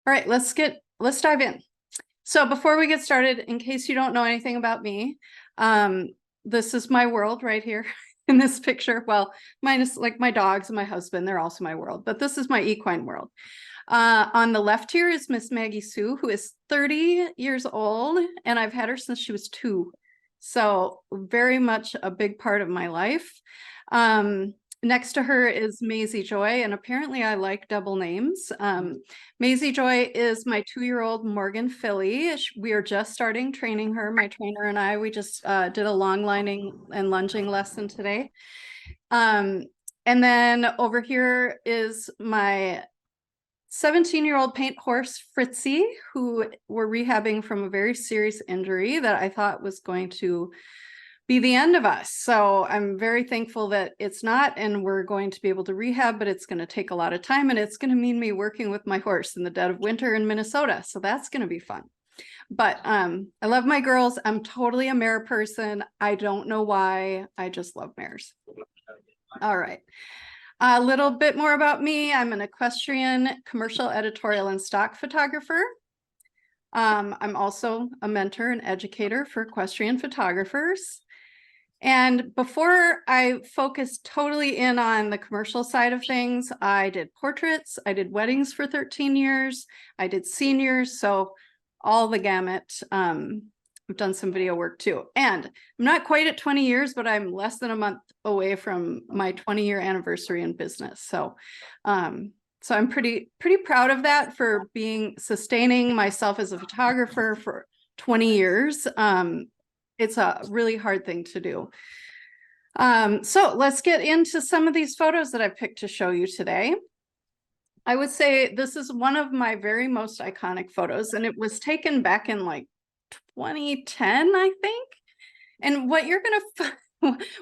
All right, let's dive in. So before we get started, in case you don't know anything about me, this is my world right here in this picture. Well, minus like my dogs and my husband, they're also my world, but this is my equine world. On the left here is Miss Maggie Sue, who is 30 years old, and I've had her since she was 2. So very much a big part of my life. Next to her is Maisie Joy, and apparently I like double names. Maisie Joy is my 2-year-old Morgan filly. We are just starting training her. My trainer and I, we just did a long lining and lunging lesson today. And then over here is my 17-year-old paint horse Fritzy, who we're rehabbing from a very serious injury that I thought was going to be the end of us. So I'm very thankful that it's not, and we're going to be able to rehab, but it's going to take a lot of time, and it's going to mean me working with my horse in the dead of winter in Minnesota. So that's going to be fun. But I love my girls. I'm totally a mare person. I don't know why. I just love mares. All right. A little bit more about me. I'm an equestrian, commercial, editorial, and stock photographer. I'm also a mentor and educator for equestrian photographers. And before I focused totally in on the commercial side of things, I did portraits, I did weddings for 13 years, I did seniors, so all the gamut. I've done some video work too. And I'm not quite at 20 years, but I'm less than a month away from my 20-year anniversary in business. So so I'm pretty proud of that, for sustaining myself as a photographer for 20 years. It's a really hard thing to do. So let's get into some of these photos that I picked to show you today. I would say this is one of my very most iconic photos, and it was taken back in like 2010, I think. And what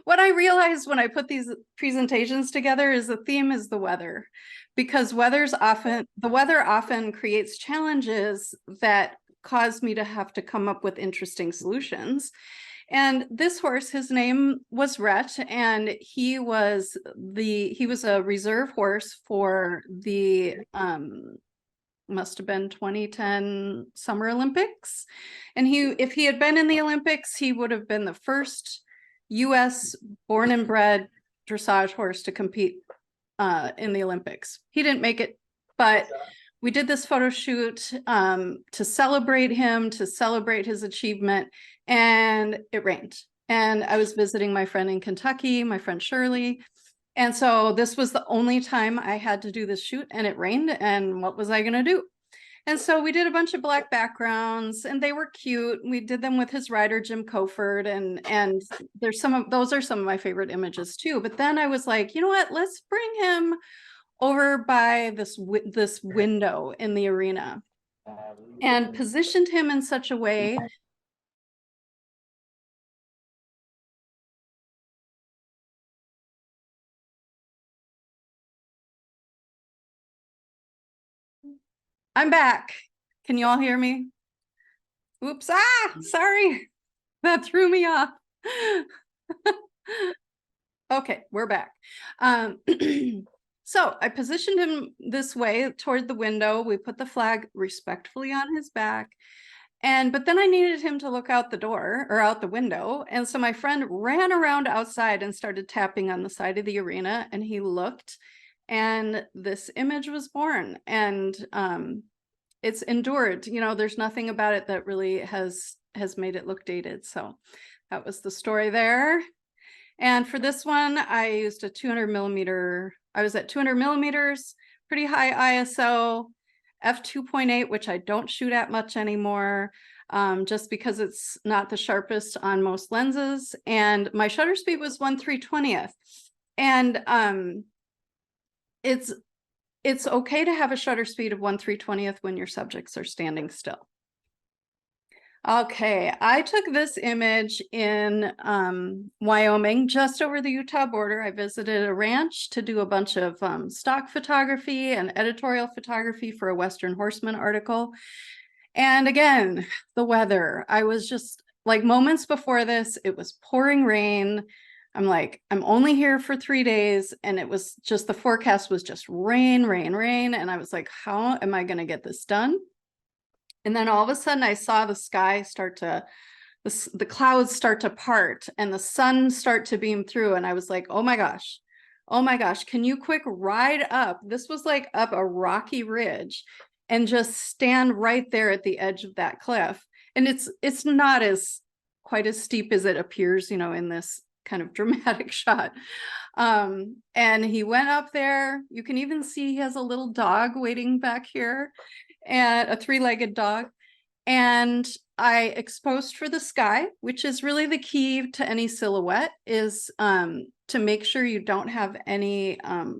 what I realized when I put these presentations together is the theme is the weather, because the weather often creates challenges that cause me to have to come up with interesting solutions. And this horse, his name was Rhett, and he was a reserve horse for the must have been 2010 Summer Olympics. And if he had been in the Olympics, he would have been the first US born and bred dressage horse to compete in the Olympics. He didn't make it, but we did this photo shoot to celebrate him, to celebrate his achievement, and it rained. And I was visiting my friend in Kentucky, my friend Shirley. And so this was the only time I had to do this shoot, and it rained, and what was I going to do? And so we did a bunch of black backgrounds, and they were cute. We did them with his rider, Jim Coford, and those are some of my favorite images too. But then I was like, you know what? Let's bring him over by this window in the arena, and positioned him in such a way I'm back. Can you all hear me? Oops. Sorry. That threw me off. Okay, we're back. So I positioned him this way toward the window. We put the flag respectfully on his back. But then I needed him to look out the door or out the window. And so my friend ran around outside and started tapping on the side of the arena, and he looked, and this image was born, and it's endured. You know, there's nothing about it that really has made it look dated. So that was the story there. And for this one, I used a 200 millimeter. I was at 200 millimeters, pretty high ISO, f2.8, which I don't shoot at much anymore, just because it's not the sharpest on most lenses. And my shutter speed was 1/320th. And it's okay to have a shutter speed of 1/320th when your subjects are standing still. Okay, I took this image in Wyoming, just over the Utah border. I visited a ranch to do a bunch of stock photography and editorial photography for a Western Horseman article. And again, the weather. I was just like, moments before this, it was pouring rain. I'm like, I'm only here for 3 days. And it was just, the forecast was just rain, rain, rain. And I was like, how am I going to get this done? And then all of a sudden I saw the sky start to, the clouds start to part and the sun start to beam through. And I was like, oh my gosh, can you quick ride up? This was like up a rocky ridge and just stand right there at the edge of that cliff. And it's not as quite as steep as it appears, in this kind of dramatic shot. And he went up there. You can even see he has a little dog waiting back here, and a 3-legged dog. And I exposed for the sky, which is really the key to any silhouette, is to make sure you don't have any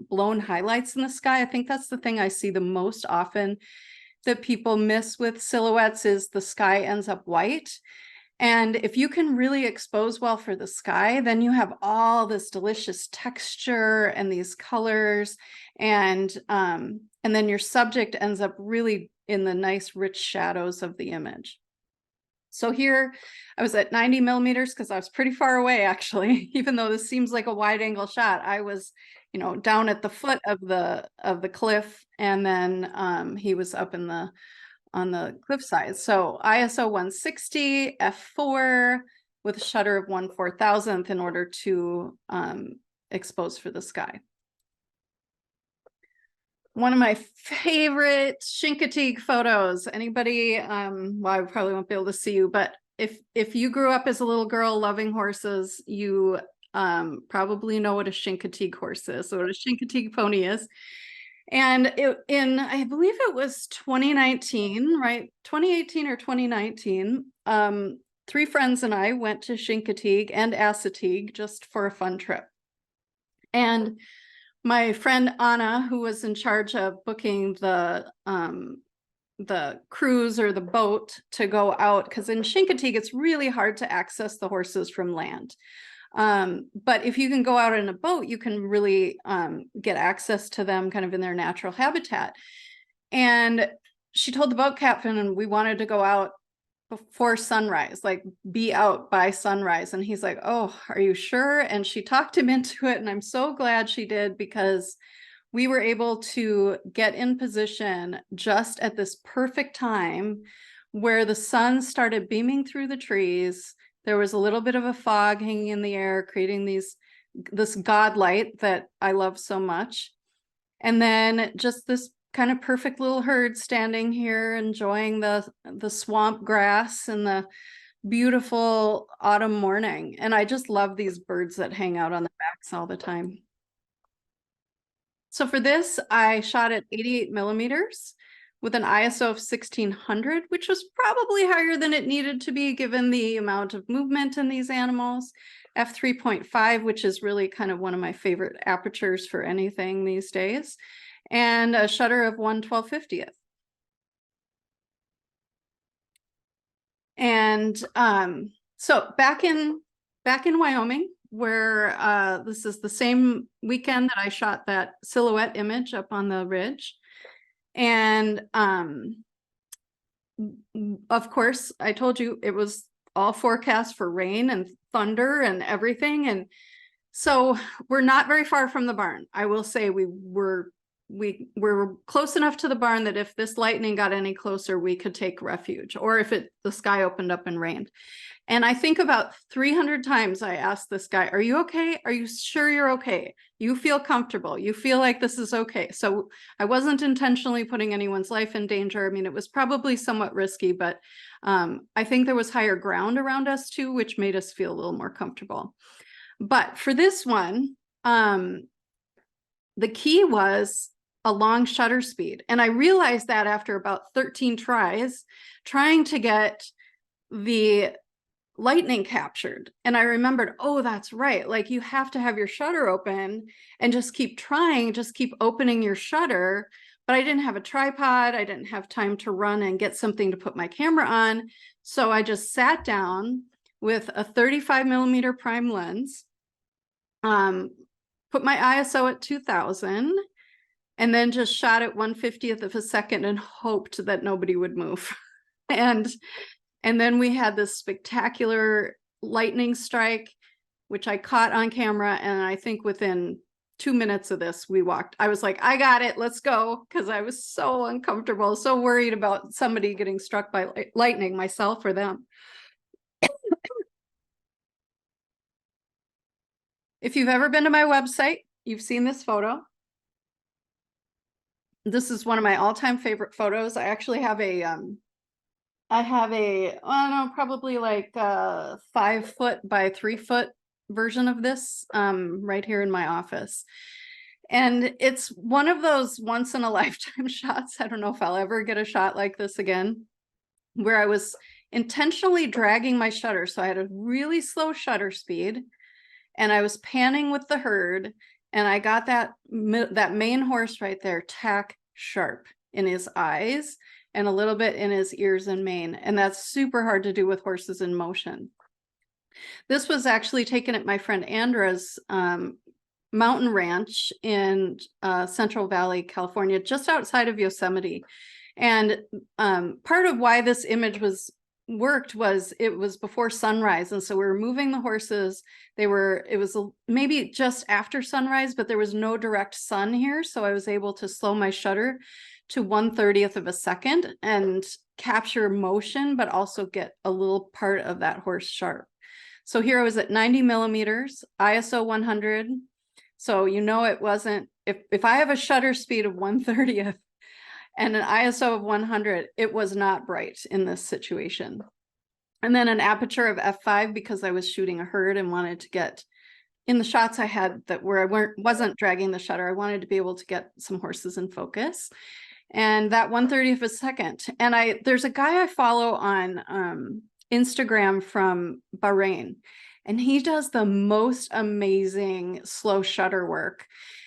blown highlights in the sky. I think that's the thing I see the most often that people miss with silhouettes, is the sky ends up white. And if you can really expose well for the sky, then you have all this delicious texture and these colors, and then your subject ends up really in the nice rich shadows of the image. So here I was at 90 millimeters because I was pretty far away, actually. Even though this seems like a wide angle shot, I was, down at the foot of the cliff, and then he was up on the cliffside. So ISO 160, f4 with a shutter of 1/4000th in order to expose for the sky. One of my favorite Chincoteague photos. Anybody, well, I probably won't be able to see you, but if you grew up as a little girl loving horses, you probably know what a Chincoteague horse is, or what a Chincoteague pony is. And I believe it was 2019, right? 2018 or 2019. 3 friends and I went to Chincoteague and Assateague just for a fun trip. And my friend Anna, who was in charge of booking the cruise or the boat to go out, because in Chincoteague, it's really hard to access the horses from land. But if you can go out in a boat, you can really get access to them kind of in their natural habitat. And she told the boat captain, and we wanted to go out before sunrise, like be out by sunrise. And he's like, oh, are you sure? And she talked him into it. And I'm so glad she did, because we were able to get in position just at this perfect time where the sun started beaming through the trees. There was a little bit of a fog hanging in the air, creating this god light that I love so much. And then just this kind of perfect little herd standing here, enjoying the swamp grass and the beautiful autumn morning. And I just love these birds that hang out on the backs all the time. So for this, I shot at 88 millimeters. With an ISO of 1600, which was probably higher than it needed to be given the amount of movement in these animals. F3.5, which is really kind of one of my favorite apertures for anything these days. And a shutter of 1/1250th. And so back in Wyoming, where this is the same weekend that I shot that silhouette image up on the ridge. And of course, I told you it was all forecast for rain and thunder and everything. And so we're not very far from the barn. I will say we were close enough to the barn that if this lightning got any closer, we could take refuge, or if the sky opened up and rained. And I think about 300 times I asked this guy, are you okay? Are you sure you're okay? You feel comfortable? You feel like this is okay? So I wasn't intentionally putting anyone's life in danger. I mean, it was probably somewhat risky, but I think there was higher ground around us too, which made us feel a little more comfortable. But for this one, the key was a long shutter speed. And I realized that after about 13 tries, trying to get the lightning captured. And I remembered, oh, that's right. Like, you have to have your shutter open and just keep trying, just keep opening your shutter. But I didn't have a tripod. I didn't have time to run and get something to put my camera on. So I just sat down with a 35 millimeter prime lens, put my ISO at 2000, and then just shot at 1/50th of a second and hoped that nobody would move. And then we had this spectacular lightning strike. which I caught on camera. And I think within 2 minutes of this, we walked. I was like, I got it, let's go. Because I was so uncomfortable, so worried about somebody getting struck by lightning, myself or them. If you've ever been to my website, you've seen this photo. This is one of my all-time favorite photos. I actually have a, I don't know, probably like a 5 foot by 3 foot version of this right here in my office. And it's one of those once in a lifetime shots. I don't know if I'll ever get a shot like this again, where I was intentionally dragging my shutter. So I had a really slow shutter speed and I was panning with the herd, and I got that main horse right there, tack sharp in his eyes and a little bit in his ears and mane. And that's super hard to do with horses in motion. This was actually taken at my friend Andra's mountain ranch in Central Valley, California, just outside of Yosemite. And part of why this image worked was it was before sunrise, and so we were moving the horses. It was maybe just after sunrise, but there was no direct sun here, so I was able to slow my shutter to 1/30th of a second and capture motion, but also get a little part of that horse sharp. So here I was at 90 millimeters, ISO 100. So it wasn't, if I have a shutter speed of 1/30th and an ISO of 100, it was not bright in this situation. And then an aperture of f5 because I was shooting a herd and wanted to get in the shots I had that where I wasn't dragging the shutter. I wanted to be able to get some horses in focus. And that 1/30th of a second. And there's a guy I follow on Instagram from Bahrain, and he does the most amazing slow shutter work.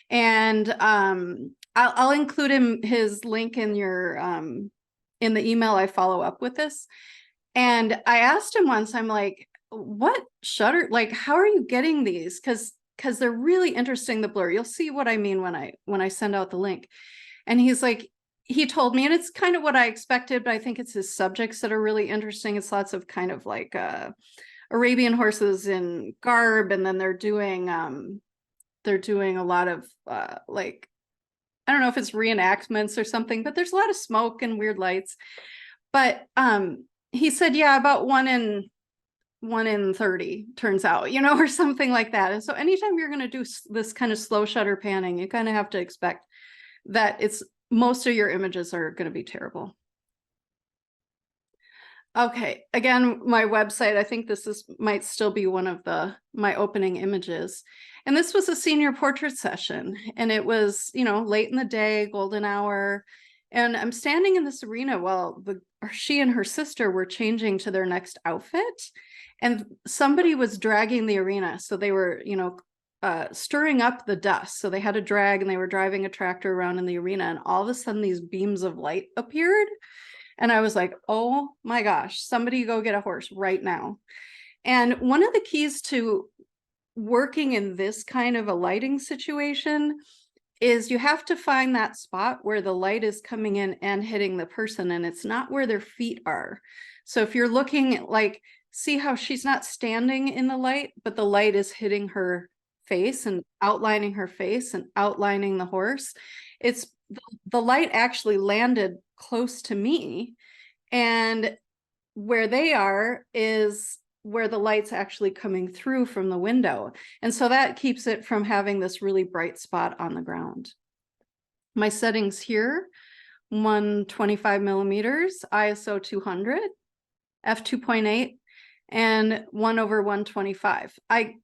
And I'll include his link in in the email I follow up with this. And I asked him once, I'm like, what shutter, like, how are you getting these? Because they're really interesting, the blur. You'll see what I mean when I send out the link. And he's like, he told me, and it's kind of what I expected, but I think it's his subjects that are really interesting. It's lots of kind of like Arabian horses in garb, and then they're doing a lot of like, I don't know if it's reenactments or something, but there's a lot of smoke and weird lights. But he said, yeah, about 1 in 30 turns out, or something like that. And so anytime you're going to do this kind of slow shutter panning, you kind of have to expect that most of your images are going to be terrible. Okay, again, my website, I think this might still be one of my opening images. And this was a senior portrait session, and it was, late in the day, golden hour. And I'm standing in this arena while she and her sister were changing to their next outfit, and somebody was dragging the arena. So they were, stirring up the dust. So they had a drag, and they were driving a tractor around in the arena, and all of a sudden these beams of light appeared. And I was like, oh my gosh, somebody go get a horse right now. And one of the keys to working in this kind of a lighting situation is you have to find that spot where the light is coming in and hitting the person, and it's not where their feet are. So if you're looking, like, see how she's not standing in the light, but the light is hitting her face and outlining her face and outlining the horse. It's the light actually landed close to me, and where they are is where the light's actually coming through from the window. And so that keeps it from having this really bright spot on the ground. My settings here, 125 millimeters, ISO 200, f2.8, and 1/125. I,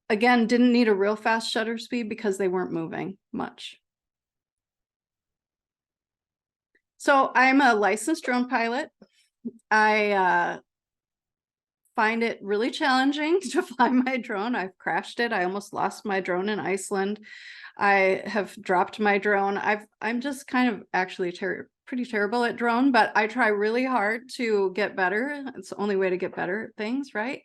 again, didn't need a real fast shutter speed because they weren't moving much. So I'm a licensed drone pilot. I find it really challenging to fly my drone. I've crashed it. I almost lost my drone in Iceland. I have dropped my drone. I'm just kind of actually pretty terrible at drone, but I try really hard to get better. It's the only way to get better at things, right?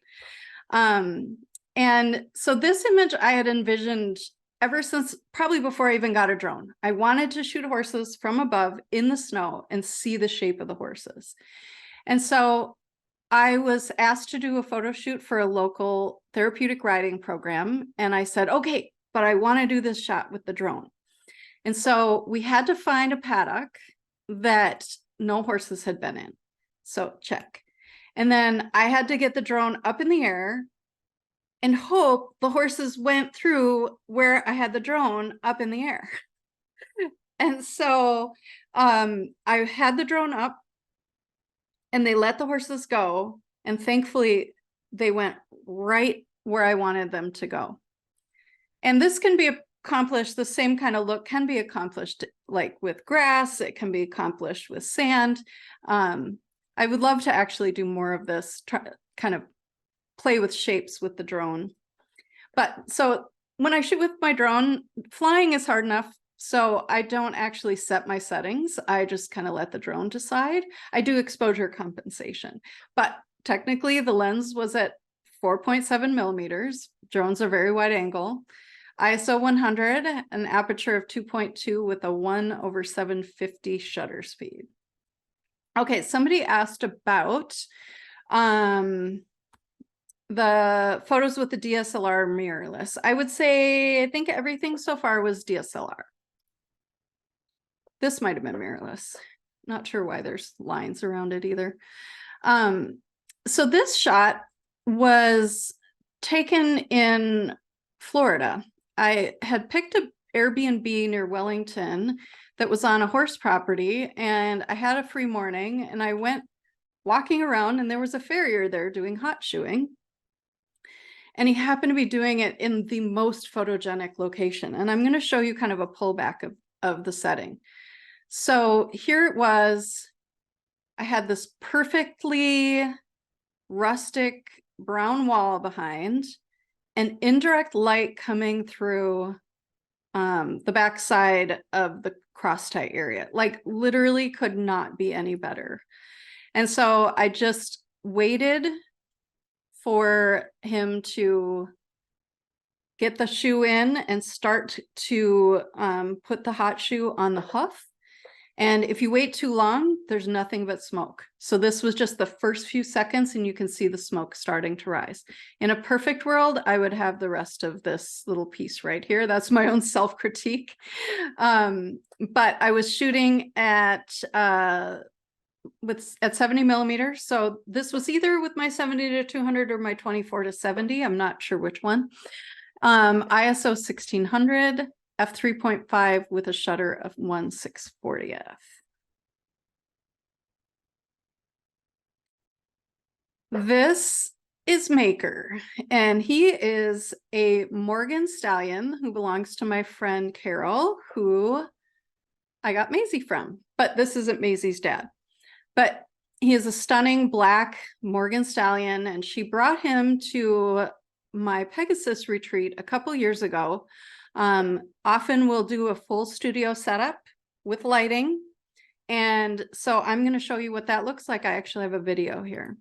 And so this image I had envisioned ever since probably before I even got a drone. I wanted to shoot horses from above in the snow and see the shape of the horses. And so I was asked to do a photo shoot for a local therapeutic riding program. And I said, okay, but I want to do this shot with the drone. And so we had to find a paddock that no horses had been in. So check. And then I had to get the drone up in the air and hope the horses went through where I had the drone up in the air. And so I had the drone up and they let the horses go. And thankfully, they went right where I wanted them to go. And this can be accomplished, the same kind of look can be accomplished like with grass, it can be accomplished with sand. I would love to actually do more of this, kind of play with shapes with the drone. But so when I shoot with my drone, flying is hard enough. So I don't actually set my settings. I just kind of let the drone decide. I do exposure compensation, but technically the lens was at 4.7 millimeters. Drones are very wide angle. ISO 100, an aperture of 2.2 with a 1/750 shutter speed. Okay, somebody asked about the photos with the DSLR mirrorless. I would say, I think everything so far was DSLR. This might have been mirrorless. Not sure why there's lines around it either. So this shot was taken in Florida. I had picked an Airbnb near Wellington that was on a horse property, and I had a free morning, and I went walking around, and there was a farrier there doing hot shoeing. And he happened to be doing it in the most photogenic location. And I'm going to show you kind of a pullback of the setting. So here it was. I had this perfectly rustic brown wall behind, and indirect light coming through the backside of the cross tie area. Like literally could not be any better. And so I just waited for him to get the shoe in and start to put the hot shoe on the hoof. And if you wait too long, there's nothing but smoke. So this was just the first few seconds, and you can see the smoke starting to rise. In a perfect world, I would have the rest of this little piece right here. That's my own self-critique. But I was shooting at 70 millimeters. So this was either with my 70-200 or my 24-70. I'm not sure which one. ISO 1600. f3.5 with a shutter of 1/640th. This is Maker, and he is a Morgan stallion who belongs to my friend Carol, who I got Maisie from, but this isn't Maisie's dad. But he is a stunning black Morgan stallion, and she brought him to my Pegasus retreat a couple years ago. Often we'll do a full studio setup with lighting. And so I'm going to show you what that looks like. I actually have a video here.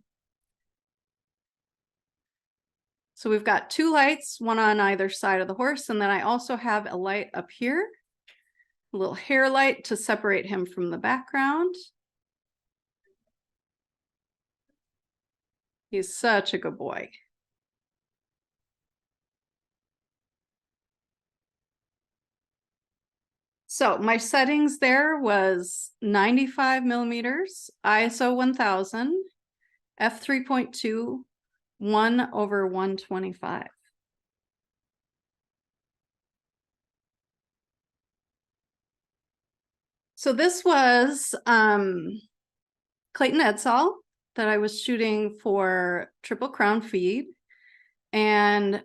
So we've got two lights, one on either side of the horse. And then I also have a light up here, a little hair light to separate him from the background. He's such a good boy. So my settings there was 95 millimeters, ISO 1000, f3.2, 1/125. So this was Clayton Edsall that I was shooting for Triple Crown Feed. And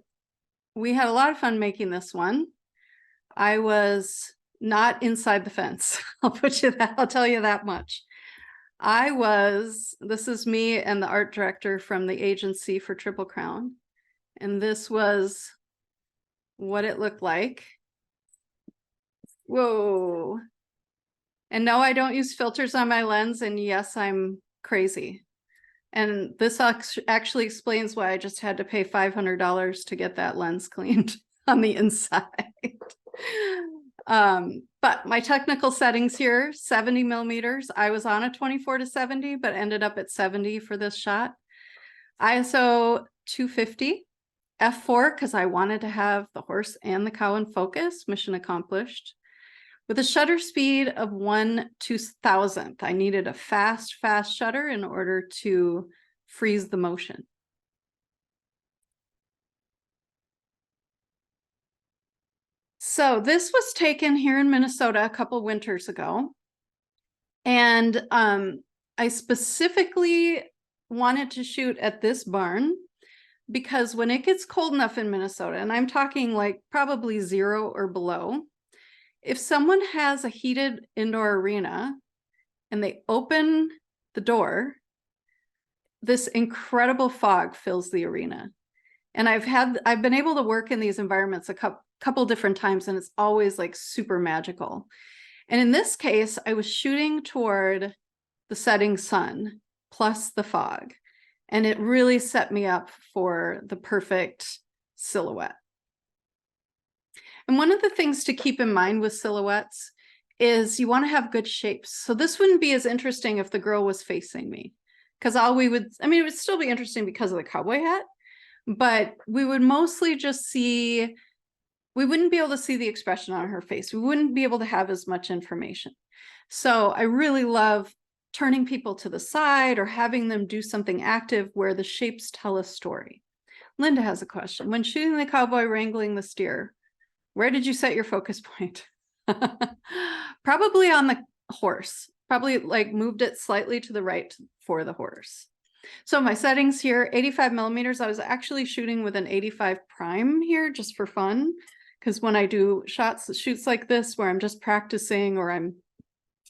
we had a lot of fun making this one. I was not inside the fence. I'll tell you that much. This is me and the art director from the agency for Triple Crown. And this was what it looked like. Whoa. And no, I don't use filters on my lens. And yes, I'm crazy. And this actually explains why I just had to pay $500 to get that lens cleaned on the inside. But my technical settings here, 70 millimeters. I was on a 24-70, but ended up at 70 for this shot. ISO 250, f4, because I wanted to have the horse and the cow in focus, mission accomplished. With a shutter speed of 1/2000th, I needed a fast shutter in order to freeze the motion. So this was taken here in Minnesota a couple winters ago. And I specifically wanted to shoot at this barn because when it gets cold enough in Minnesota, and I'm talking like probably 0 or below, if someone has a heated indoor arena and they open the door, this incredible fog fills the arena. And I've been able to work in these environments a couple different times, and it's always like super magical. And in this case, I was shooting toward the setting sun plus the fog, and it really set me up for the perfect silhouette. And one of the things to keep in mind with silhouettes is you want to have good shapes. So this wouldn't be as interesting if the girl was facing me, because it would still be interesting because of the cowboy hat, but we would mostly just see, we wouldn't be able to see the expression on her face. We wouldn't be able to have as much information. So I really love turning people to the side or having them do something active where the shapes tell a story. Linda has a question. When shooting the cowboy wrangling the steer, where did you set your focus point? Probably on the horse, probably like moved it slightly to the right for the horse. So my settings here, 85 millimeters. I was actually shooting with an 85 prime here just for fun, because when I do shoots like this where I'm just practicing or I'm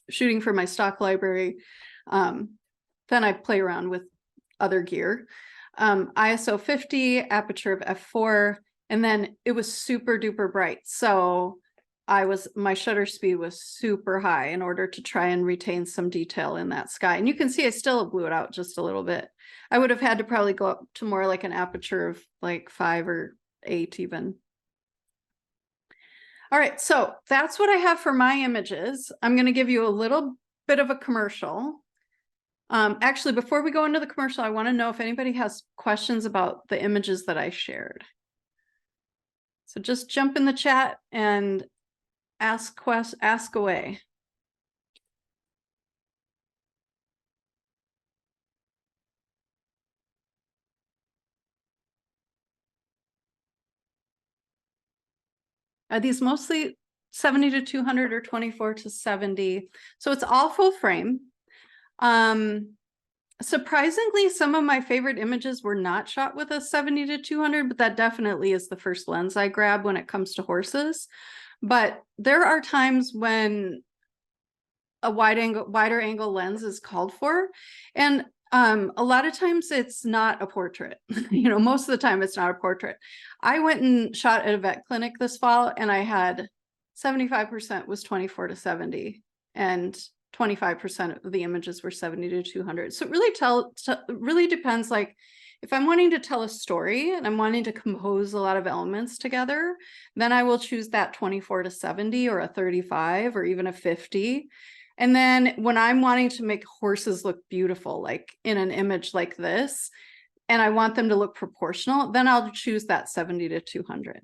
shooting for my stock library, then I play around with other gear. ISO 50, aperture of f4, and then it was super duper bright. So my shutter speed was super high in order to try and retain some detail in that sky. And you can see I still blew it out just a little bit. I would have had to probably go up to more like an aperture of like 5 or 8 even. All right, so that's what I have for my images. I'm going to give you a little bit of a commercial. Actually, before we go into the commercial, I want to know if anybody has questions about the images that I shared. So just jump in the chat and ask away. Are these mostly 70 to 200 or 24 to 70? So it's all full frame. Surprisingly, some of my favorite images were not shot with a 70 to 200, but that definitely is the first lens I grab when it comes to horses. But there are times when a wider angle lens is called for. And a lot of times it's not a portrait. Most of the time it's not a portrait. I went and shot at a vet clinic this fall, and I had 75% was 24 to 70, and 25% of the images were 70 to 200. So it really depends. Like if I'm wanting to tell a story and I'm wanting to compose a lot of elements together, then I will choose that 24 to 70 or a 35 or even a 50. And then when I'm wanting to make horses look beautiful, like in an image like this, and I want them to look proportional, then I'll choose that 70 to 200.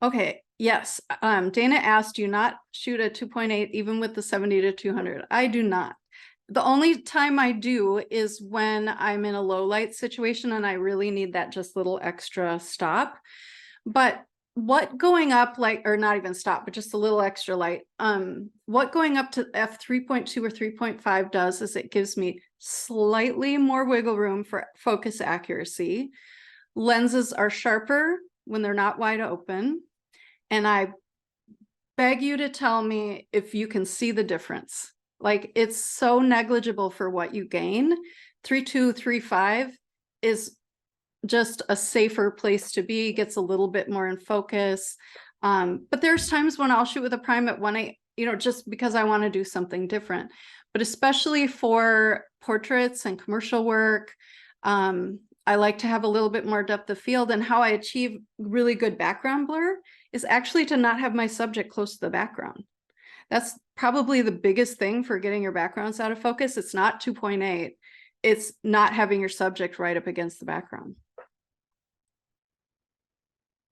Okay, yes. Dana asked, do you not shoot a 2.8 even with the 70 to 200? I do not. The only time I do is when I'm in a low light situation and I really need that just little extra stop. But what going up, or not even stop, but just a little extra light, what going up to f3.2 or 3.5 does is it gives me slightly more wiggle room for focus accuracy. Lenses are sharper when they're not wide open. And I beg you to tell me if you can see the difference. Like it's so negligible for what you gain. 3.2, 3.5 is just a safer place to be, gets a little bit more in focus. But there's times when I'll shoot with a prime at 1.8, just because I want to do something different. But especially for portraits and commercial work, I like to have a little bit more depth of field, and how I achieve really good background blur is actually to not have my subject close to the background. That's probably the biggest thing for getting your backgrounds out of focus. It's not 2.8. it's not having your subject right up against the background.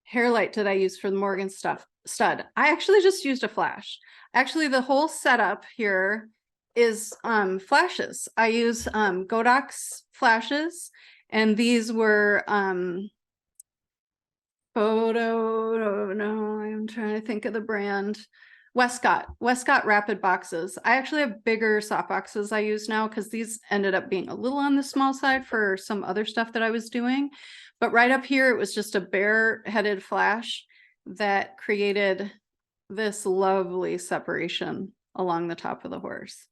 Hair light did I use for the Morgan stud? I actually just used a flash. Actually, the whole setup here is flashes. I use Godox flashes, and these were no, I'm trying to think of the brand. Westcott Rapid boxes. I actually have bigger soft boxes I use now because these ended up being a little on the small side for some other stuff that I was doing. But right up here, it was just a bare-headed flash that created this lovely separation along the top of the horse.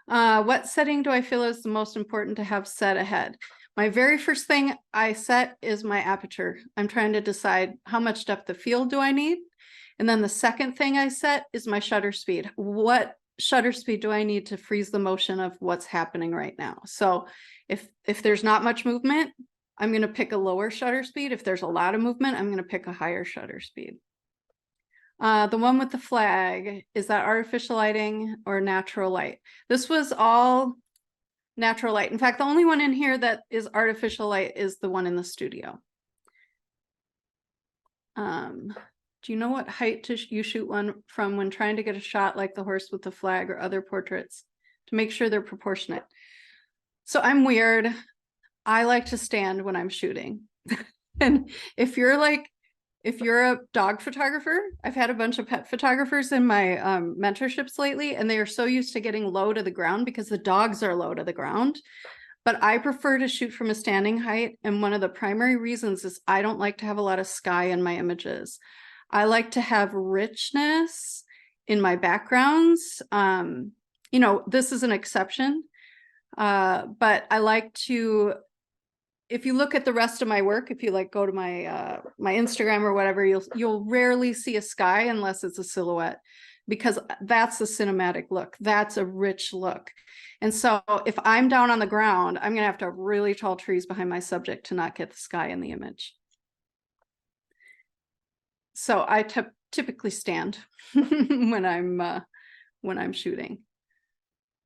What setting do I feel is the most important to have set ahead? My very first thing I set is my aperture. I'm trying to decide how much depth of field do I need. And then the second thing I set is my shutter speed. What shutter speed do I need to freeze the motion of what's happening right now? So if there's not much movement, I'm going to pick a lower shutter speed. If there's a lot of movement, I'm going to pick a higher shutter speed. The one with the flag, is that artificial lighting or natural light? This was all natural light. In fact, the only one in here that is artificial light is the one in the studio. Do you know what height you shoot one from when trying to get a shot like the horse with the flag or other portraits to make sure they're proportionate? So I'm weird. I like to stand when I'm shooting. And if you're a dog photographer, I've had a bunch of pet photographers in my mentorships lately, and they are so used to getting low to the ground because the dogs are low to the ground. But I prefer to shoot from a standing height. And one of the primary reasons is I don't like to have a lot of sky in my images. I like to have richness in my backgrounds. You know, this is an exception, but I like to, if you look at the rest of my work, if you like go to my my Instagram or whatever, you'll rarely see a sky unless it's a silhouette, because that's a cinematic look. That's a rich look. And so if I'm down on the ground, I'm going to have to have really tall trees behind my subject to not get the sky in the image. So I typically stand when I'm shooting.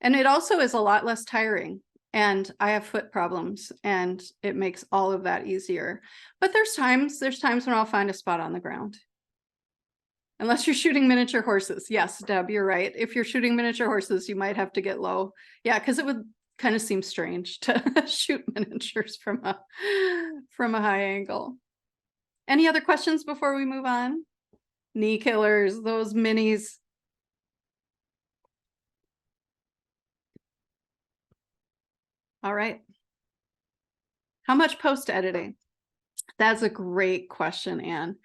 And it also is a lot less tiring. And I have foot problems, and it makes all of that easier. But there's times when I'll find a spot on the ground. Unless you're shooting miniature horses. Yes, Deb, you're right. If you're shooting miniature horses, you might have to get low. Yeah, because it would kind of seem strange to shoot miniatures from a high angle. Any other questions before we move on? Knee killers, those minis. All right. How much post editing? That's a great question, Anne.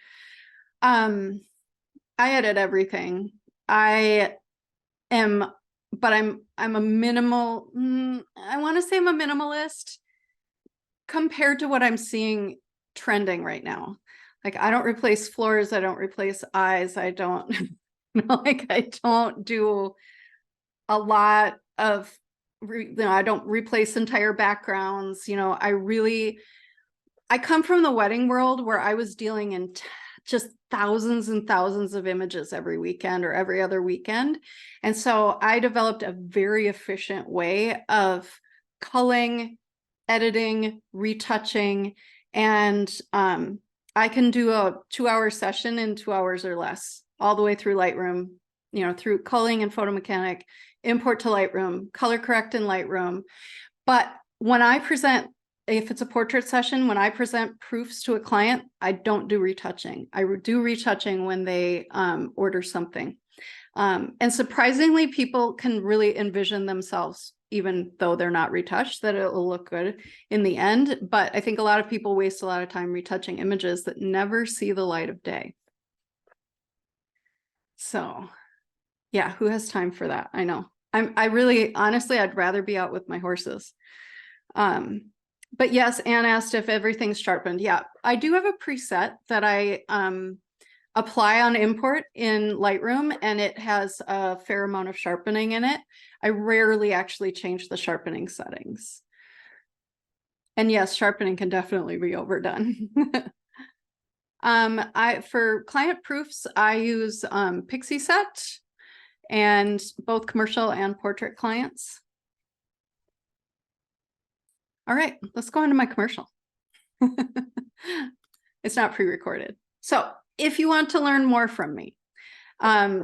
I edit everything. I'm a minimal, I want to say I'm a minimalist compared to what I'm seeing trending right now. Like, I don't replace floors, I don't replace eyes, I don't I don't do a lot of I don't replace entire backgrounds. I come from the wedding world where I was dealing in just thousands and thousands of images every weekend or every other weekend. And so I developed a very efficient way of culling, editing, retouching, and I can do a 2-hour session in 2 hours or less, all the way through Lightroom, through culling and photo mechanic, import to Lightroom, color correct in Lightroom. But when I present, if it's a portrait session, when I present proofs to a client, I don't do retouching. I do retouching when they order something. And surprisingly, people can really envision themselves, even though they're not retouched, that it will look good in the end. But I think a lot of people waste a lot of time retouching images that never see the light of day. So yeah, who has time for that? I know. I really, honestly, I'd rather be out with my horses. But yes, Anne asked if everything's sharpened. Yeah, I do have a preset that I apply on import in Lightroom, and it has a fair amount of sharpening in it. I rarely actually change the sharpening settings. And yes, sharpening can definitely be overdone. For client proofs, I use Pixie Set, and both commercial and portrait clients. All right, let's go into my commercial. It's not pre-recorded. So if you want to learn more from me, I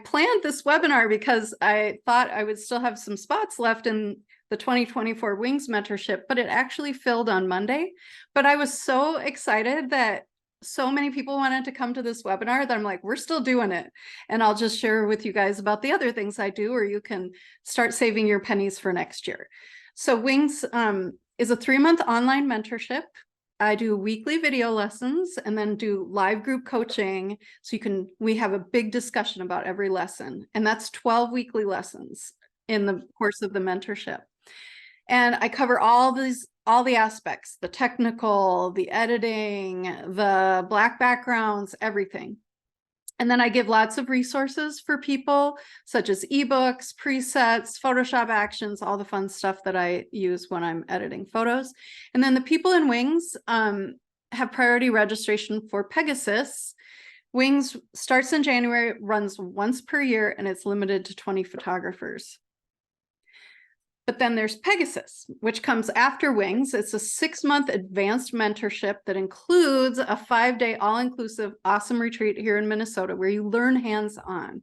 planned this webinar because I thought I would still have some spots left in the 2024 Wings mentorship, but it actually filled on Monday. But I was so excited that so many people wanted to come to this webinar that I'm like, we're still doing it. And I'll just share with you guys about the other things I do, or you can start saving your pennies for next year. So Wings is a 3-month online mentorship. I do weekly video lessons and then do live group coaching. So we have a big discussion about every lesson, and that's 12 weekly lessons in the course of the mentorship. And I cover all the aspects, the technical, the editing, the black backgrounds, everything. And then I give lots of resources for people, such as ebooks, presets, Photoshop actions, all the fun stuff that I use when I'm editing photos. And then the people in Wings have priority registration for Pegasus. Wings starts in January, runs once per year, and it's limited to 20 photographers. But then there's Pegasus, which comes after Wings. It's a 6-month advanced mentorship that includes a 5-day all-inclusive awesome retreat here in Minnesota where you learn hands-on.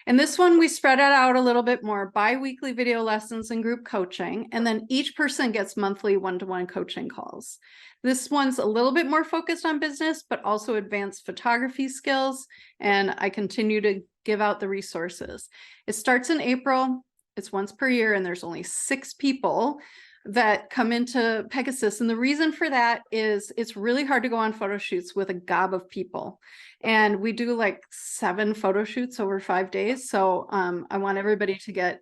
And this one, we spread it out a little bit more, bi-weekly video lessons and group coaching, and then each person gets monthly one-to-one coaching calls. This one's a little bit more focused on business, but also advanced photography skills, and I continue to give out the resources. It starts in April. It's once per year, and there's only 6 people that come into Pegasus. And the reason for that is it's really hard to go on photo shoots with a gob of people. And we do like 7 photo shoots over 5 days. So I want everybody to get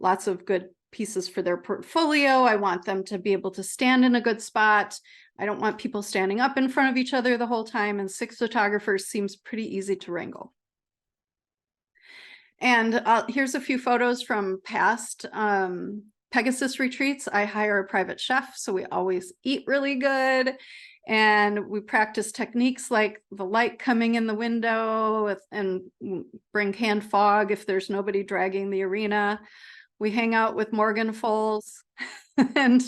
lots of good pieces for their portfolio. I want them to be able to stand in a good spot. I don't want people standing up in front of each other the whole time. And 6 photographers seems pretty easy to wrangle. And here's a few photos from past Pegasus retreats. I hire a private chef, so we always eat really good. And we practice techniques like the light coming in the window and bring canned fog if there's nobody dragging the arena. We hang out with Morgan Foles. And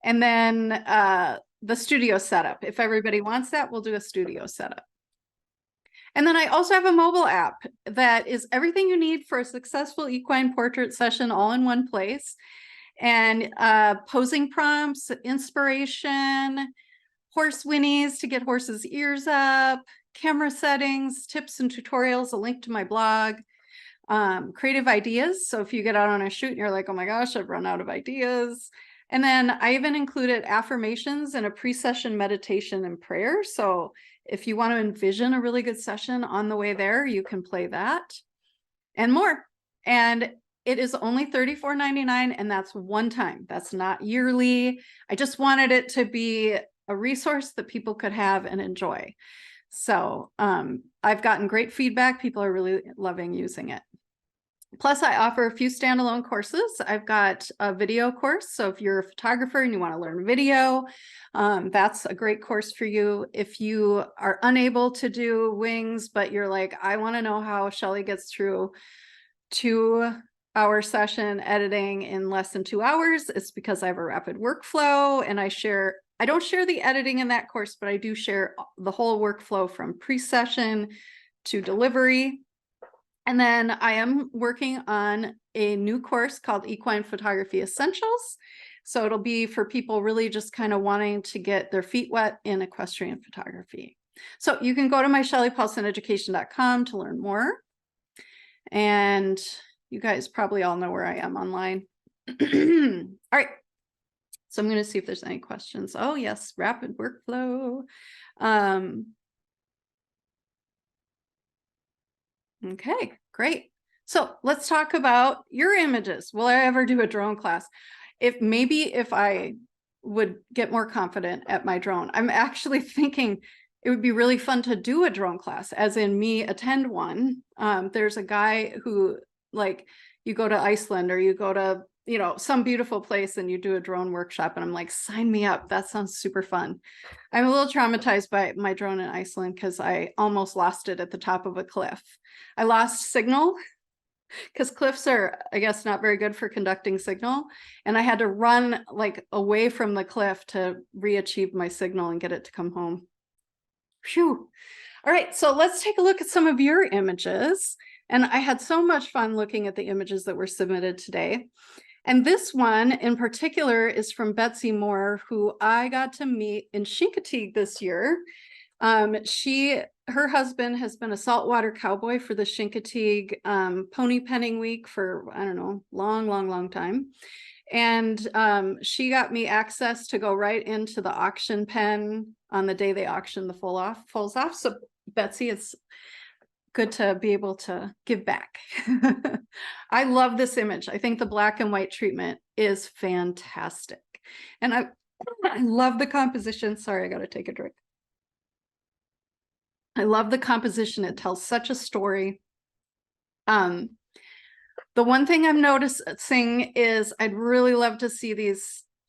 then the studio setup. If everybody wants that, we'll do a studio setup. And then I also have a mobile app that is everything you need for a successful equine portrait session all in one place. And posing prompts, inspiration, horse whinnies to get horses' ears up, camera settings, tips and tutorials, a link to my blog, creative ideas. So if you get out on a shoot and you're like, oh my gosh, I've run out of ideas. And then I even included affirmations and a pre-session meditation and prayer. So if you want to envision a really good session on the way there, you can play that and more. And it is only $34.99, and that's one time. That's not yearly. I just wanted it to be a resource that people could have and enjoy. So I've gotten great feedback. People are really loving using it. Plus, I offer a few standalone courses. I've got a video course. So if you're a photographer and you want to learn video, that's a great course for you. If you are unable to do Wings, but you're like, I want to know how Shelley gets through 2-hour session editing in less than 2 hours, it's because I have a rapid workflow, and I don't share the editing in that course, but I do share the whole workflow from pre-session to delivery. And then I am working on a new course called Equine Photography Essentials. So it'll be for people really just kind of wanting to get their feet wet in equestrian photography. So you can go to my shelleypaulsoneducation.com to learn more. And you guys probably all know where I am online. All right. So I'm going to see if there's any questions. Oh, yes, rapid workflow. Okay, great. So let's talk about your images. Will I ever do a drone class? If I would get more confident at my drone. I'm actually thinking it would be really fun to do a drone class, as in me attend one. There's a guy who, like, you go to Iceland or you go to, some beautiful place and you do a drone workshop, and I'm like, sign me up. That sounds super fun. I'm a little traumatized by my drone in Iceland because I almost lost it at the top of a cliff. I lost signal because cliffs are, I guess, not very good for conducting signal. And I had to run like away from the cliff to re-achieve my signal and get it to come home. Phew. All right, so let's take a look at some of your images. And I had so much fun looking at the images that were submitted today. And this one in particular is from Betsy Moore, who I got to meet in Chincoteague this year. Her husband has been a saltwater cowboy for the Chincoteague pony penning week for, I don't know, long time. And she got me access to go right into the auction pen on the day they auction the foals off. So Betsy, it's good to be able to give back. I love this image. I think the black and white treatment is fantastic. And I love the composition. Sorry, I got to take a drink. I love the composition. It tells such a story. The one thing I'm noticing is I'd really love to see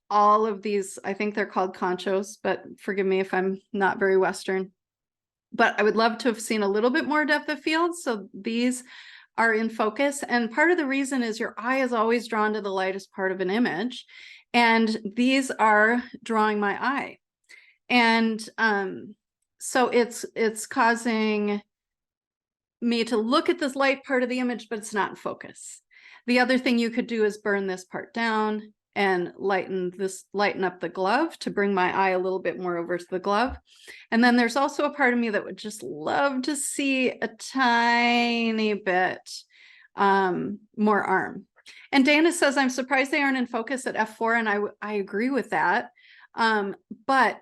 all of these, I think they're called conchos, but forgive me if I'm not very Western. But I would love to have seen a little bit more depth of field. So these are in focus. And part of the reason is your eye is always drawn to the lightest part of an image. And these are drawing my eye. And so it's causing me to look at this light part of the image, but it's not in focus. The other thing you could do is burn this part down and lighten up the glove to bring my eye a little bit more over to the glove. And then there's also a part of me that would just love to see a tiny bit more arm. And Dana says, I'm surprised they aren't in focus at f4, and I agree with that. But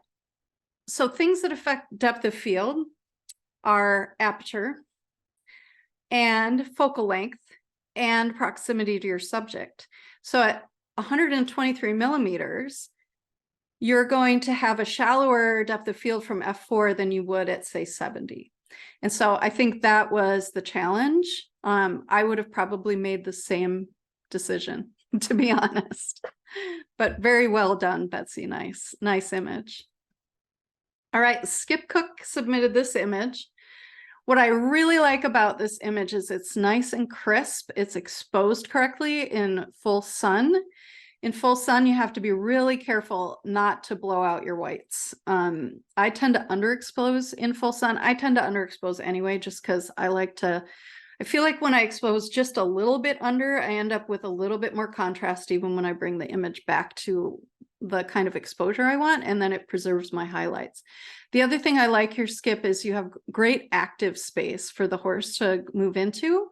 so things that affect depth of field are aperture and focal length and proximity to your subject. So at 123 millimeters, you're going to have a shallower depth of field from f4 than you would at, say, 70. And so I think that was the challenge. I would have probably made the same decision, to be honest. But very well done, Betsy. Nice image. All right, Skip Cook submitted this image. What I really like about this image is it's nice and crisp. It's exposed correctly in full sun. In full sun, you have to be really careful not to blow out your whites. I tend to underexpose in full sun. I tend to underexpose anyway, just because I feel like when I expose just a little bit under, I end up with a little bit more contrast even when I bring the image back to the kind of exposure I want, and then it preserves my highlights. The other thing I like here, Skip, is you have great active space for the horse to move into.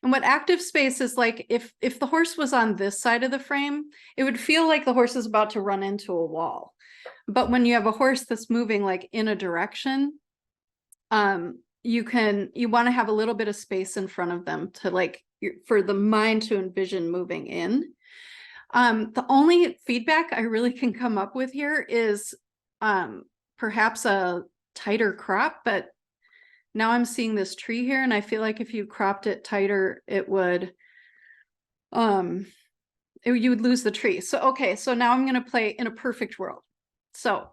And what active space is like, if the horse was on this side of the frame, it would feel like the horse is about to run into a wall. But when you have a horse that's moving like in a direction, you want to have a little bit of space in front of them to for the mind to envision moving in. The only feedback I really can come up with here is perhaps a tighter crop, but now I'm seeing this tree here, and I feel like if you cropped it tighter, you would lose the tree. So, okay, so now I'm going to play in a perfect world. So,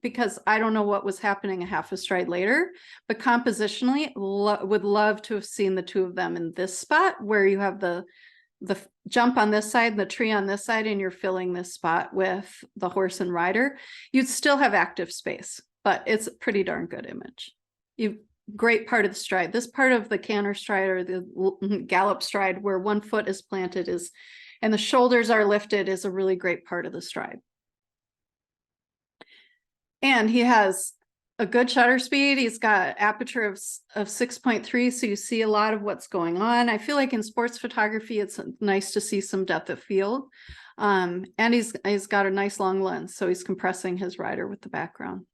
because I don't know what was happening a half a stride later, but compositionally, would love to have seen the two of them in this spot where you have the jump on this side, the tree on this side, and you're filling this spot with the horse and rider. You'd still have active space, but it's a pretty darn good image. Great part of the stride. This part of the canter stride or the gallop stride where one foot is planted and the shoulders are lifted is a really great part of the stride. And he has a good shutter speed. He's got aperture of 6.3, so you see a lot of what's going on. I feel like in sports photography, it's nice to see some depth of field. And he's got a nice long lens, so he's compressing his rider with the background.